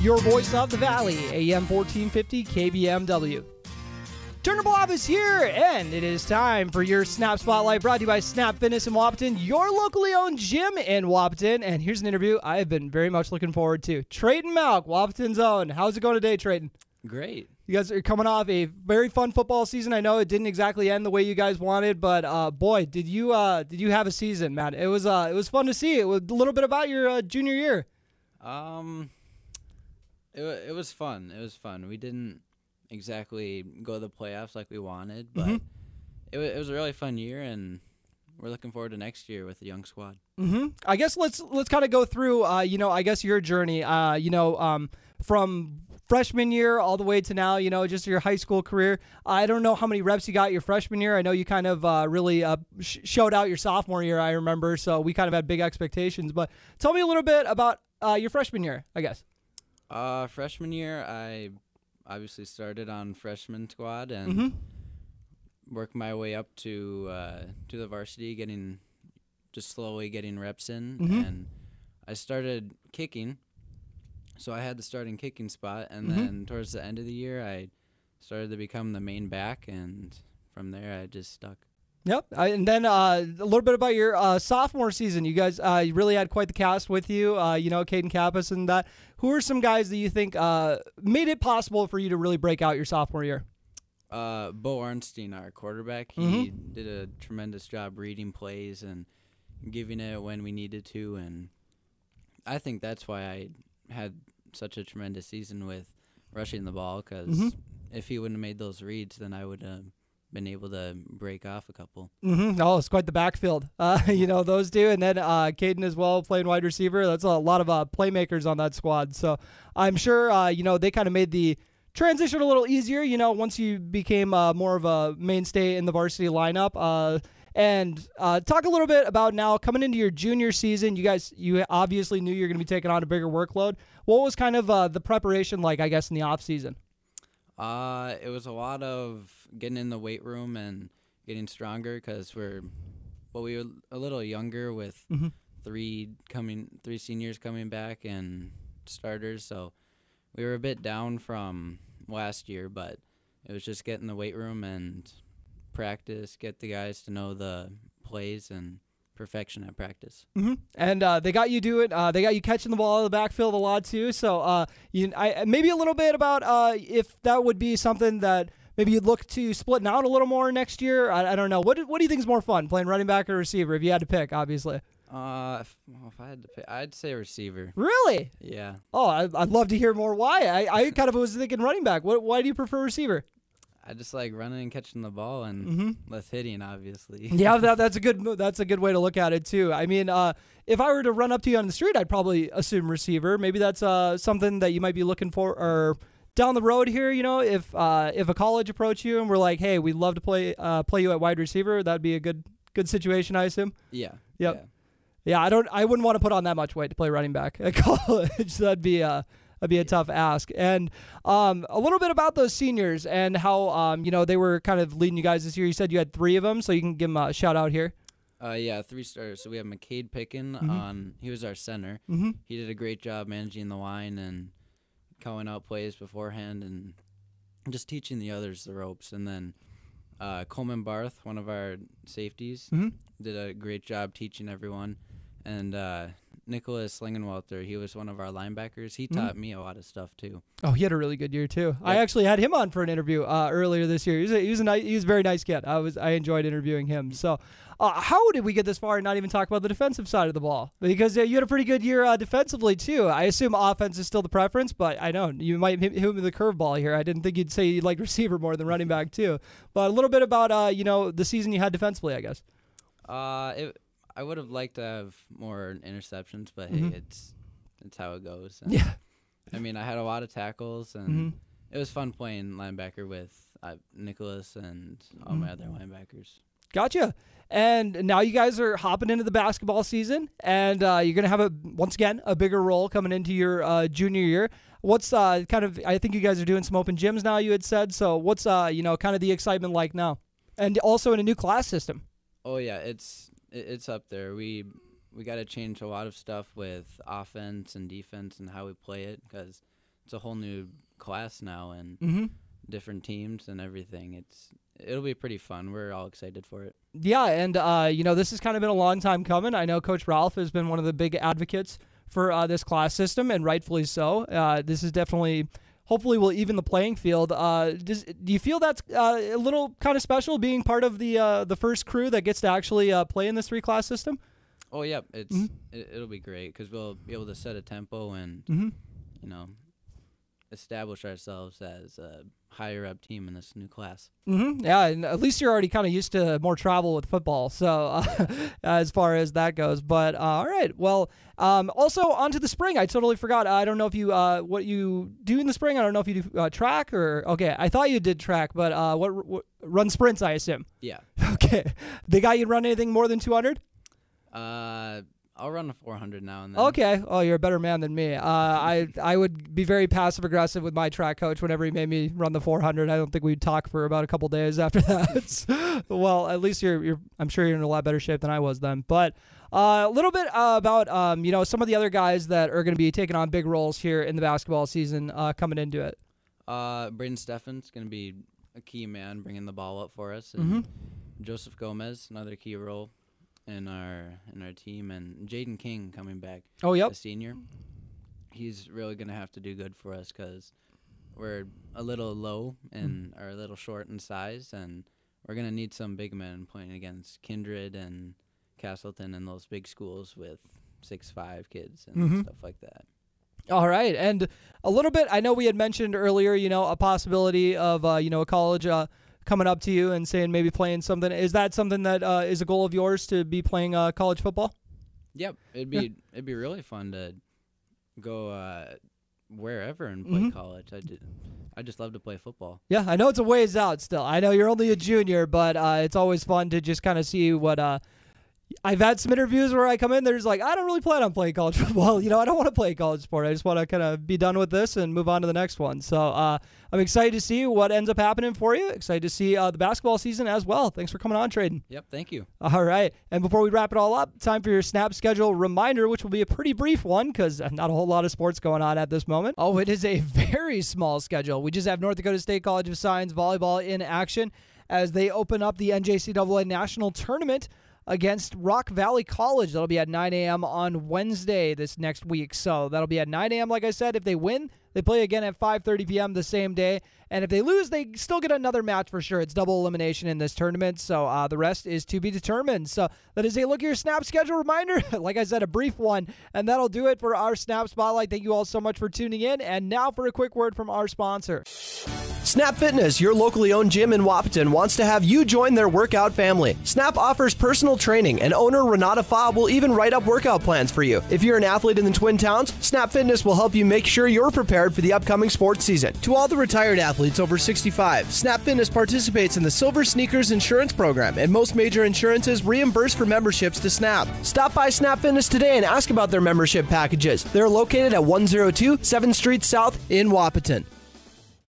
your voice of the valley, AM 1450 KBMW. Turner Blob is here, and it is time for your Snap Spotlight, brought to you by Snap Fitness in Wahpeton, your locally owned gym in Wahpeton. And here's an interview I have been very much looking forward to. Trayton Malk, Wahpeton's own. How's it going today, Trayton? Great. You guys are coming off a very fun football season. I know it didn't exactly end the way you guys wanted, but boy, did you have a season, man? It was fun to see. It was a little bit about your junior year. It was fun. It was fun. We didn't exactly go to the playoffs like we wanted, but it was a really fun year, and we're looking forward to next year with the young squad. I guess let's kind of go through I guess your journey from freshman year all the way to now, just your high school career. I don't know how many reps you got your freshman year. I know you kind of really showed out your sophomore year, I remember, so we kind of had big expectations, but tell me a little bit about your freshman year, I guess. Freshman year, I obviously started on freshman squad and worked my way up to the varsity, slowly getting reps in, and I started kicking, so I had the starting kicking spot, and then towards the end of the year, I started to become the main back, and from there, I just stuck. Yep, and then a little bit about your sophomore season. You guys really had quite the cast with you, Caden Kappas and that. Who are some guys that you think made it possible for you to really break out your sophomore year? Bo Arnstein, our quarterback, he did a tremendous job reading plays and giving it when we needed to, and I think that's why I had such a tremendous season with rushing the ball, because if he wouldn't have made those reads, then I would have been able to break off a couple. Oh, it's quite the backfield. Those two, and then Caden as well playing wide receiver. That's a lot of playmakers on that squad. So I'm sure they kind of made the transition a little easier. Once you became more of a mainstay in the varsity lineup. And talk a little bit about now coming into your junior season. You obviously knew you were going to be taking on a bigger workload. What was kind of the preparation like, I guess, in the off season? It was a lot of getting in the weight room and getting stronger, because we were a little younger with three seniors coming back and starters, so we were a bit down from last year, but it was just getting in the weight room and practice, get the guys to know the plays and perfection at practice. And they got you doing. They got you catching the ball in the backfield a lot too. So maybe a little bit about if that would be something that maybe you'd look to splitting out a little more next year. I don't know. What do you think is more fun, playing running back or receiver? If you had to pick, obviously. If I had to pick, I'd say receiver. Really? Yeah. Oh, I'd love to hear more why. I kind of was thinking running back. Why do you prefer receiver? I just like running and catching the ball and less hitting, obviously. Yeah, that's a good way to look at it too. I mean, if I were to run up to you on the street, I'd probably assume receiver. Maybe that's something that you might be looking for, or down the road here. If a college approached you and we're like, hey, we'd love to play you at wide receiver, that'd be a good situation, I assume. Yeah. Yep. Yeah. I wouldn't want to put on that much weight to play running back at college. That'd be a tough ask. And a little bit about those seniors and how they were kind of leading you guys this year. You said you had 3 of them, so you can give them a shout out here. 3 starters. So we have McCade Pickin he was our center. He did a great job managing the line and calling out plays beforehand and just teaching the others the ropes. And then Coleman Barth, one of our safeties, did a great job teaching everyone. And Nicholas Lingenwalter, he was one of our linebackers. He taught me a lot of stuff too. Oh, he had a really good year too. Yep. I Yep. actually had him on for an interview earlier this year. He was a very nice kid. I enjoyed interviewing him. So, how did we get this far and not even talk about the defensive side of the ball? Because you had a pretty good year defensively too. I assume offense is still the preference, but I know you might hit him with the curveball here. I didn't think you'd say you'd like receiver more than running back too. But a little bit about the season you had defensively, I guess. I would have liked to have more interceptions, but hey, it's how it goes. And Yeah. I mean, I had a lot of tackles, and it was fun playing linebacker with Nicholas and all my other linebackers. Gotcha. And now you guys are hopping into the basketball season, and you're going to have, once again, a bigger role coming into your junior year. What's I think you guys are doing some open gyms now, you had said. So what's, kind of the excitement like now? And also in a new class system. Oh, yeah, it's up there. We got to change a lot of stuff with offense and defense and how we play it, because it's a whole new class now and Mm-hmm. different teams and everything. It'll be pretty fun. We're all excited for it. Yeah, and this has kind of been a long time coming. I know Coach Ralph has been one of the big advocates for this class system, and rightfully so. This is definitely, hopefully, will even the playing field. Do you feel that's a little kind of special being part of the first crew that gets to actually play in this 3-class system? Oh, yeah. It'll be great because we'll be able to set a tempo and, establish ourselves as a higher-up team in this new class. Mm-hmm. Yeah, and at least you're already kind of used to more travel with football, so as far as that goes. But all right, well, also onto the spring. I totally forgot. I don't know if you what you do in the spring. I don't know if you do track or okay. I thought you did track, but what run sprints? I assume. Yeah. Okay. They got you run anything more than 200? I'll run a 400 now and then. Okay. Oh, you're a better man than me. I would be very passive aggressive with my track coach whenever he made me run the 400. I don't think we'd talk for about a couple days after that. Well, at least I'm sure you're in a lot better shape than I was then. But a little bit about some of the other guys that are going to be taking on big roles here in the basketball season coming into it. Braden Steffen's going to be a key man bringing the ball up for us, and Joseph Gomez, another key role in our team, and Jaden King coming back. Oh, yep. A senior. He's really going to have to do good for us because we're a little low and are a little short in size, and we're going to need some big men playing against Kindred and Castleton and those big schools with 6'5" kids and stuff like that. All right. And a little bit, I know we had mentioned earlier, a possibility of, a college coming up to you and saying maybe playing something. Is that something that is a goal of yours to be playing college football? Yep. It'd be really fun to go wherever and play college. I just love to play football. Yeah, I know it's a ways out still. I know you're only a junior, but it's always fun to just kind of see what I've had some interviews where I come in, there's like, I don't really plan on playing college football. I don't want to play college sport. I just want to kind of be done with this and move on to the next one. So I'm excited to see what ends up happening for you. Excited to see the basketball season as well. Thanks for coming on, Traden. Yep, thank you. All right. And before we wrap it all up, time for your snap schedule reminder, which will be a pretty brief one because not a whole lot of sports going on at this moment. Oh, it is a very small schedule. We just have North Dakota State College of Science volleyball in action as they open up the NJCAA National Tournament against Rock Valley College. That'll be at 9 a.m. on Wednesday this next week. So that'll be at 9 a.m. Like I said. If they win, they play again at 5:30 p.m. the same day. And if they lose, they still get another match for sure. It's double elimination in this tournament. So the rest is to be determined. So that is a look at your snap schedule reminder. Like I said, a brief one. And that'll do it for our Snap Spotlight. Thank you all so much for tuning in. And now for a quick word from our sponsor. Snap Fitness, your locally owned gym in Wahpeton, wants to have you join their workout family. Snap offers personal training, and owner Renata Faub will even write up workout plans for you. If you're an athlete in the Twin Towns, Snap Fitness will help you make sure you're prepared for the upcoming sports season. To all the retired athletes over 65, Snap Fitness participates in the Silver Sneakers Insurance Program, and most major insurances reimburse for memberships to Snap. Stop by Snap Fitness today and ask about their membership packages. They're located at 102 7th Street South in Wahpeton.